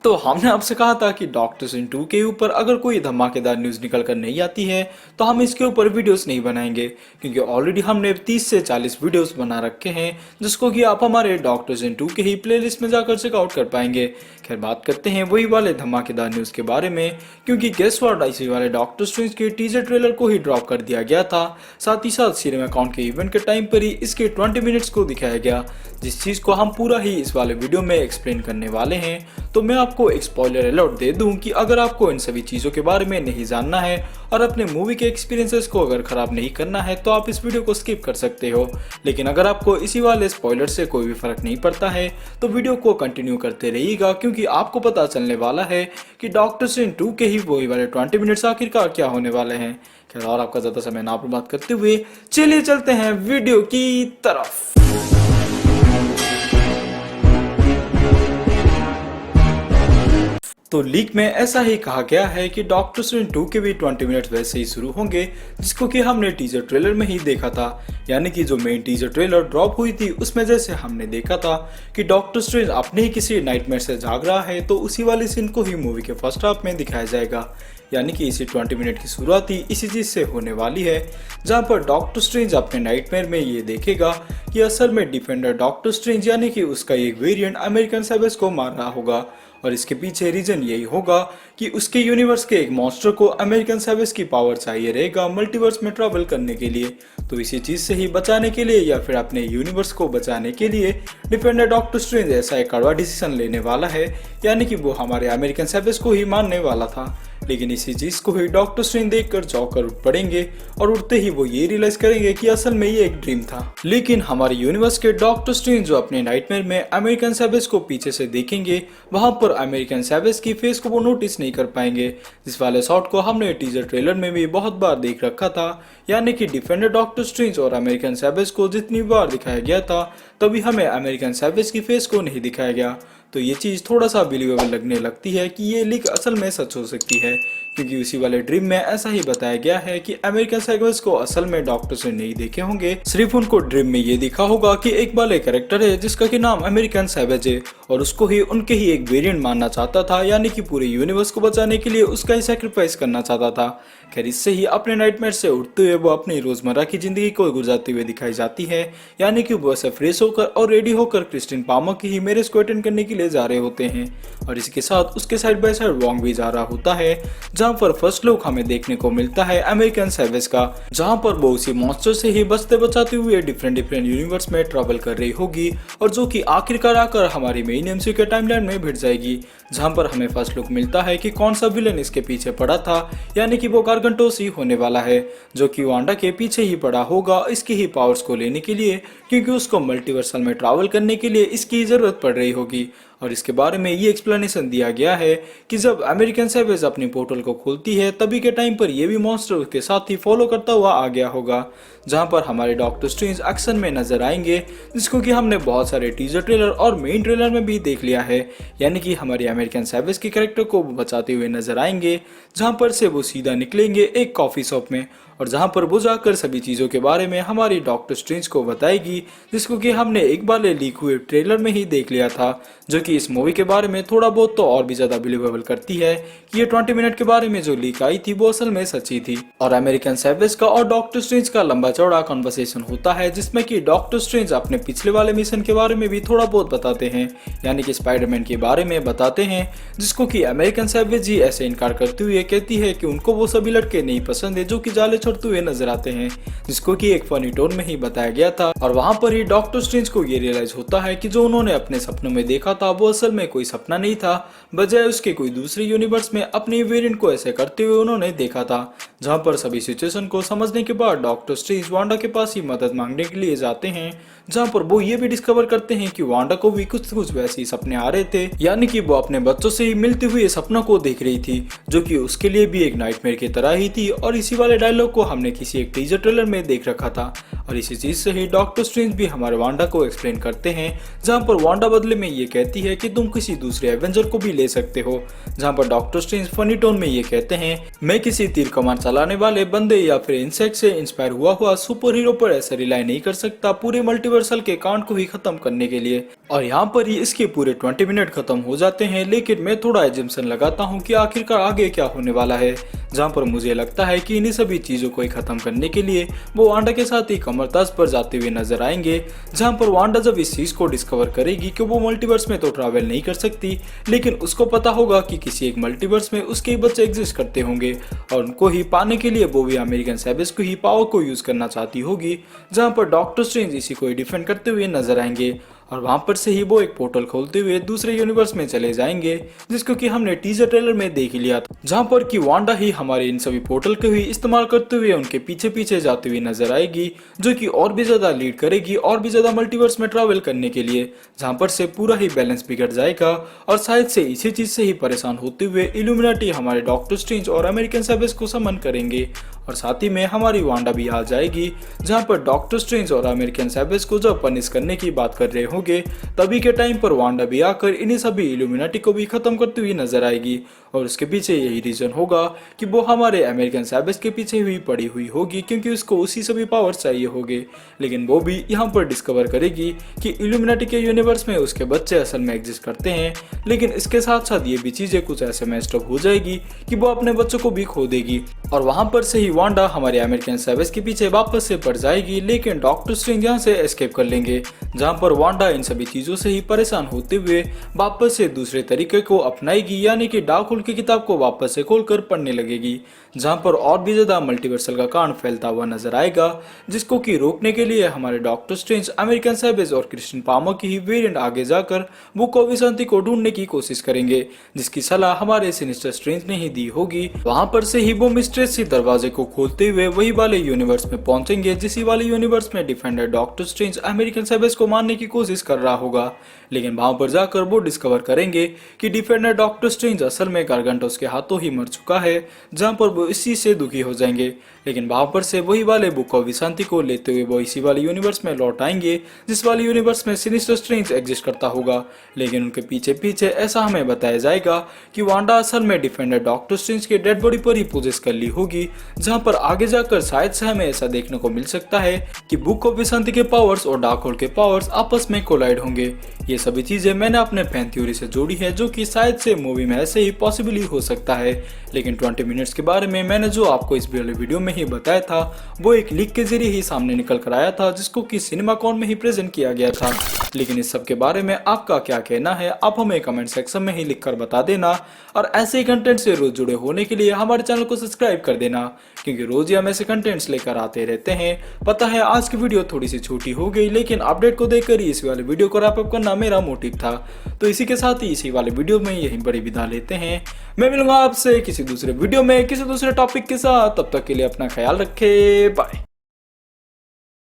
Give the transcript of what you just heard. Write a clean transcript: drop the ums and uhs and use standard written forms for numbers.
तो हमने आपसे कहा था कि डॉक्टर स्ट्रेंज 2 के ऊपर अगर कोई धमाकेदार न्यूज़ निकल कर नहीं आती है तो हम इसके ऊपर वीडियोस नहीं बनाएंगे, क्योंकि ऑलरेडी हमने 30 से 40 वीडियोस बना रखे हैं जिसको कि आप हमारे डॉक्टर स्ट्रेंज 2 के ही प्लेलिस्ट में जाकर चेकआउट कर पाएंगे। खैर बात करते हैं वही वाले धमाकेदार न्यूज़ के बारे में, क्योंकि गेस व्हाट, इसी वाले डॉक्टर स्ट्रेंज के टीजर ट्रेलर को ही ड्रॉप कर दिया गया था। साथ ही साथ सिनेमा काउंट के इवेंट के टाइम पर ही इसके 20 मिनट्स को दिखाया गया, जिस चीज़ को हम पूरा ही इस वाले वीडियो में एक्सप्लेन करने वाले हैं। तो मैं आपको एक स्पॉइलर अलर्ट दे दूं कि अगर आपको इन सभी चीज़ों के बारे में नहीं जानना है और अपने मूवी के एक्सपीरियंसेस को अगर खराब नहीं करना है तो आप इस वीडियो को स्किप कर सकते हो। लेकिन अगर आपको इसी वाले स्पॉइलर से कोई भी फर्क नहीं पड़ता है तो वीडियो को कंटिन्यू करते रहिएगा, क्योंकि आपको पता चलने वाला है कि डॉक्टर स्ट्रेंज 2 के ही वही वाले 20 मिनट्स आखिरकार क्या होने वाले हैं। खैर और आपका ज़्यादा समय ना बर्बाद करते हुए चलिए चलते हैं वीडियो की तरफ। तो लीक में ऐसा ही कहा गया है कि डॉक्टर स्ट्रेंज 2 के भी 20 मिनट वैसे ही शुरू होंगे जिसको कि हमने टीजर ट्रेलर में ही देखा था। यानी कि जो मेन टीजर ट्रेलर ड्रॉप हुई थी उसमें जैसे हमने देखा था कि डॉक्टर स्ट्रेंज अपने ही किसी नाइटमेयर से जाग रहा है, तो उसी वाले सीन को ही मूवी के फर्स्ट हाफ में दिखाया जाएगा। यानी कि इसी 20 मिनट की शुरुआत ही इसी चीज़ से होने वाली है, जहाँ पर डॉक्टर स्ट्रेंज अपने नाइटमेयर में ये देखेगा कि असल में डिफेंडर डॉक्टर स्ट्रेंज यानी कि उसका एक वेरिएंट अमेरिकन सेवेज को मार रहा होगा। और इसके पीछे रीजन यही होगा कि उसके यूनिवर्स के एक मॉन्स्टर को अमेरिकन सेवेज की पावर चाहिए रहेगा मल्टीवर्स में ट्रैवल करने के लिए। तो इसी चीज से ही बचाने के लिए या फिर अपने यूनिवर्स को बचाने के लिए डिफेंडर डॉक्टर स्ट्रेंज ऐसा एक कड़वा डिसीजन लेने वाला है, यानी कि वो हमारे अमेरिकन सेवेज को ही मारने वाला था। लेकिन इसी चीज को ही डॉक्टर स्ट्रेंज देखकर चौंक कर उठ पड़ेंगे और उठते ही वो ये रियलाइज करेंगे कि असल में ये एक ड्रीम था। लेकिन हमारे यूनिवर्स के डॉक्टर स्ट्रेंज जो अपने नाइटमेयर में अमेरिकन सेवेज को पीछे से देखेंगे, वहां पर अमेरिकन सेवेज की फेस को वो नोटिस नहीं कर पाएंगे। इस वाले शॉट को हमने टीजर ट्रेलर में भी बहुत बार देख रखा था, यानी कि डिफेंडर डॉक्टर स्ट्रेंज और अमेरिकन सेवेज को जितनी बार दिखाया गया था तभी हमें अमेरिकन सेवेज की फेस को नहीं दिखाया गया। तो ये चीज़ थोड़ा सा बिलीवेबल लगने लगती है कि ये लीक असल में सच हो सकती है, क्योंकि उसी वाले ड्रीम में ऐसा ही बताया गया है कि अमेरिकन सेवेज को असल में डॉक्टर से नहीं देखे होंगे, सिर्फ उनको ड्रीम में ये दिखा होगा कि एक वाले कैरेक्टर है जिसका कि नाम अमेरिकन सेवेज है और उसको ही उनके ही एक वेरिएंट मानना चाहता था, यानी कि पूरे यूनिवर्स को बचाने के लिए उसका ही सैक्रिफाइस करना चाहता था। खैर इससे ही अपने नाइटमेयर से उठते हुए वो अपनी रोजमर्रा की जिंदगी को गुजारते हुए दिखाई जाती है, यानी कि वो ऐसे फ्रेश होकर और रेडी होकर क्रिस्टिन पामर की ही मैरिज को अटेंड करने के लिए जा रहे होते हैं। और इसके साथ उसके साइड बाय साइड वॉन्ग भी जा रहा होता है, जहां पर फर्स्ट लुक हमें देखने को मिलता है अमेरिकन सेवेज का, जहां पर वो उसी मॉन्स्टर से ही बचते बचाते हुए डिफरेंट यूनिवर्स में ट्रैवल कर रही होगी और जो कि आखिरकार आकर हमारी मेन एमसीयू के टाइमलाइन में भिड़ जाएगी, जहां पर हमें फर्स्ट लुक मिलता है कि कौन सा विलन इसके पीछे पड़ा था, यानी कि वो गार्गंटोस ही होने वाला है, जो कि वांडा के पीछे ही पड़ा होगा इसकी ही पावर्स को लेने के लिए, क्योंकि उसको मल्टीवर्सल में ट्रैवल करने के लिए इसकी जरूरत पड़ रही होगी। और इसके बारे में ये एक्सप्लेनेशन दिया गया है कि जब अमेरिकन सेवेज अपनी पोर्टल को खोलती है तभी के टाइम पर ये भी मॉन्स्टर उसके साथ ही फॉलो करता हुआ आ गया होगा, जहां पर हमारे डॉक्टर स्ट्रेंज एक्शन में नजर आएंगे, जिसको कि हमने बहुत सारे टीजर ट्रेलर और मेन ट्रेलर में भी देख लिया है। यानी कि हमारे अमेरिकन सेवेज के कैरेक्टर को बचाते हुए नजर आएंगे, जहां पर से वो सीधा निकलेंगे एक कॉफी शॉप में और जहां पर वो जाकर सभी चीज़ों के बारे में हमारी डॉक्टर स्ट्रेंज को बताएगी, जिसको कि हमने एक बार लीक हुए ट्रेलर में ही देख लिया था, जो कि इस मूवी के बारे में थोड़ा बहुत तो और भी ज़्यादा बिलीवेबल करती है कि ये 20 मिनट के बारे में जो लीक आई थी वो असल में सच्ची थी। और अमेरिकन सेवेज का और डॉक्टर स्ट्रेंज का लंबा चौड़ा कन्वर्सेशन होता है, जिसमें कि डॉक्टर स्ट्रेंज अपने पिछले वाले मिशन के बारे में भी थोड़ा बहुत बताते हैं, यानी कि स्पाइडरमैन के बारे में बताते हैं, जिसको कि अमेरिकन सेवेज ही ऐसे इनकार करते हुए कहती है कि उनको वो सभी लड़के नहीं पसंद है जो कि जाले छोड़ते हुए नजर आते हैं, जिसको कि एक फनी टोन में ही बताया गया था। और वहां पर ही डॉक्टर स्ट्रेंज को ये रियलाइज होता है कि जो उन्होंने अपने सपनों में देखा था वो असल में कोई सपना नहीं था, बजाय उसके कोई दूसरे यूनिवर्स में अपने वेरिएंट को ऐसे करते हुए उन्होंने देखा था। जहां पर सभी सिचुएशन को समझने के बाद डॉक्टर स्ट्रेंज वांडा के पास ही मदद मांगने के लिए जाते हैं, जहां पर वो ये भी डिस्कवर करते हैं कि वांडा को भी कुछ वैसे ही सपने आ रहे थे, यानी कि वो अपने बच्चों से ही मिलते हुए सपनों को देख रही थी, जो कि उसके लिए भी एक नाइटमेयर की तरह ही थी। और इसी वाले डायलॉग को हमने किसी एक टीजर ट्रेलर में देख रखा था। और इसी चीज से ही डॉक्टर स्ट्रेंज भी हमारे वांडा को एक्सप्लेन करते हैं, जहाँ पर वांडा बदले में ये कहती है कि तुम किसी दूसरे एवेंजर को भी ले सकते हो, जहाँ पर डॉक्टर स्ट्रेंज फनी टोन में ये कहते हैं मैं किसी तीर कमान चलाने वाले बंदे या फिर इंसेक्ट से इंस्पायर हुआ सुपर हीरो पर ऐसा रिलाई नहीं कर सकता पूरे मल्टीवर्सल के कांड को ही खत्म करने के लिए। और यहाँ पर ही इसके पूरे 20 मिनट खत्म हो जाते हैं, लेकिन मैं थोड़ा एजम्पशन लगाता हूँ कि आखिरकार आगे क्या होने वाला है, जहाँ पर मुझे लगता है कि इन्हीं सभी चीजों को ही खत्म करने के लिए वो वांडा के साथ ही कमरताज पर जाते हुए नजर आएंगे, जहाँ पर वांडा जब इस चीज को डिस्कवर करेगी कि वो मल्टीवर्स में तो ट्रैवल नहीं कर सकती, लेकिन उसको पता होगा कि किसी एक मल्टीवर्स में उसके ही बच्चे एग्जिस्ट करते होंगे और उनको ही पाने के लिए वो भी अमेरिकन सैबेज को ही पावर को यूज करना चाहती होगी, जहाँ पर डॉक्टर स्ट्रेंज इसी को ही डिफेंड करते हुए नजर आएंगे और वहां पर से ही वो एक पोर्टल खोलते हुए दूसरे यूनिवर्स में चले जाएंगे, जिसको कि हमने टीजर ट्रेलर में देख लिया था, जहां पर कि वांडा ही हमारे इन सभी पोर्टल को ही इस्तेमाल करते हुए उनके पीछे पीछे जाते हुए नजर आएगी, जो कि और भी ज्यादा लीड करेगी और भी ज्यादा मल्टीवर्स में ट्रैवल करने के लिए, जहां पर से पूरा ही बैलेंस बिगड़ जाएगा और शायद से इसी चीज से ही परेशान होते हुए इल्यूमिनाटी हमारे डॉक्टर स्ट्रेंज और अमेरिकन सैबेज को समन करेंगे और साथ ही में हमारी वांडा भी आ जाएगी, जहां पर डॉक्टर स्ट्रेंज और अमेरिकन सैबेज को जब पनिश करने की बात कर रहे होंगे तभी के टाइम पर वांडा भी आकर इन्हीं सभी इल्यूमिनाटी को भी खत्म करती हुई नजर आएगी और उसके पीछे यही रीजन होगा कि वो हमारे अमेरिकन सैबेज के पीछे हुई पड़ी हुई होगी, क्योंकि उसको उसी सभी पावर्स चाहिए होंगे। लेकिन वो भी यहाँ पर डिस्कवर करेगी कि इल्यूमिनाटी के यूनिवर्स में उसके बच्चे असल में एग्जिस्ट करते हैं, लेकिन इसके साथ साथ ये भी चीजें कुछ ऐसे मैस्ड अप हो जाएगी कि वो अपने बच्चों को भी खो देगी और वहां पर से ही वांडा हमारे अमेरिकन सैबेज के पीछे वापस से पड़ जाएगी, लेकिन डॉक्टर स्ट्रेंज यहाँ से एस्केप कर लेंगे, जहाँ पर वांडा इन सभी चीजों से ही परेशान होते हुए वापस से दूसरे तरीके को अपनाएगी, यानी कि डार्क होल की किताब को वापस से खोलकर पढ़ने लगेगी, जहां पर और भी ज्यादा मल्टीवर्सल का कांड फैलता हुआ नजर आएगा, जिसको कि रोकने के लिए हमारे डॉक्टर स्ट्रेंज अमेरिकन सैबेज और क्रिश्चियन पामर की ही वेरिएंट आगे जाकर वो कौवी शांति को ढूंढने की कोशिश करेंगे, जिसकी सलाह हमारे सिनिस्टर स्ट्रेंज ने ही दी होगी। वहां पर से ही वो मिस्ट्रेस दरवाजे को खोलते हुए वही वाले यूनिवर्स में पहुंचेंगे जिस वाले यूनिवर्स में डिफेंडर डॉक्टर स्ट्रेंज अमेरिकन सैबेज को मारने की कोशिश कर रहा होगा, लेकिन वहां पर जाकर वो डिस्कवर करेंगे कि डिफेंडर डॉक्टर स्ट्रेंज असल में गारगंटोस के हाथों ही मर चुका है, जहां पर वो इसी से दुखी हो जाएंगे। लेकिन वहां पर से वही वाले बुक ऑफ विशांति को लेते हुए वो इसी वाले यूनिवर्स में लौट आएंगे जिस वाले यूनिवर्स में सिनिस्टर स्ट्रेंज एग्जिस्ट करता होगा, लेकिन उनके पीछे पीछे ऐसा हमें बताया जाएगा कि वांडा असल में डिफेंडर डॉक्टर स्ट्रेंज के डेड बॉडी पर ही पोजेस कर ली होगी, जहां पर आगे जाकर शायद से हमें ऐसा देखने को मिल सकता है कि बुक ऑफ विशांति के पावर्स और डार्क होल के पावर्स आपस में कोलाइड होंगे। ये सभी चीजें मैंने अपने फैन थ्योरी से जोड़ी है, जो कि शायद से मूवी में ऐसे ही पॉसिबल ही हो सकता है, लेकिन 20 मिनट्स के बारे में मैंने जो आपको इस वीडियो में ही बताया था वो एक लीक के जरिए ही सामने निकल कर आया था, जिसको कि सिनेमाकॉन में ही प्रेजेंट किया गया था। लेकिन इस सब के बारे में आपका क्या कहना है आप हमें कमेंट सेक्शन में ही लिखकर बता देना, और ऐसे ही कंटेंट से रोज जुड़े होने के लिए हमारे चैनल को सब्सक्राइब कर देना, क्योंकि रोज ही हम ऐसे कंटेंट्स लेकर आते रहते हैं। पता है आज की वीडियो थोड़ी सी छोटी हो गई, लेकिन अपडेट को देखकर ही इस वाले वीडियो को रैप अप करना मेरा मोटिव था। तो इसी के साथ ही इसी वाले वीडियो में यहीं बड़ी विदा लेते हैं। मैं मिलूंगा आपसे किसी दूसरे वीडियो में किसी दूसरे टॉपिक के साथ, तब तक के लिए अपना ख्याल रखें, बाय।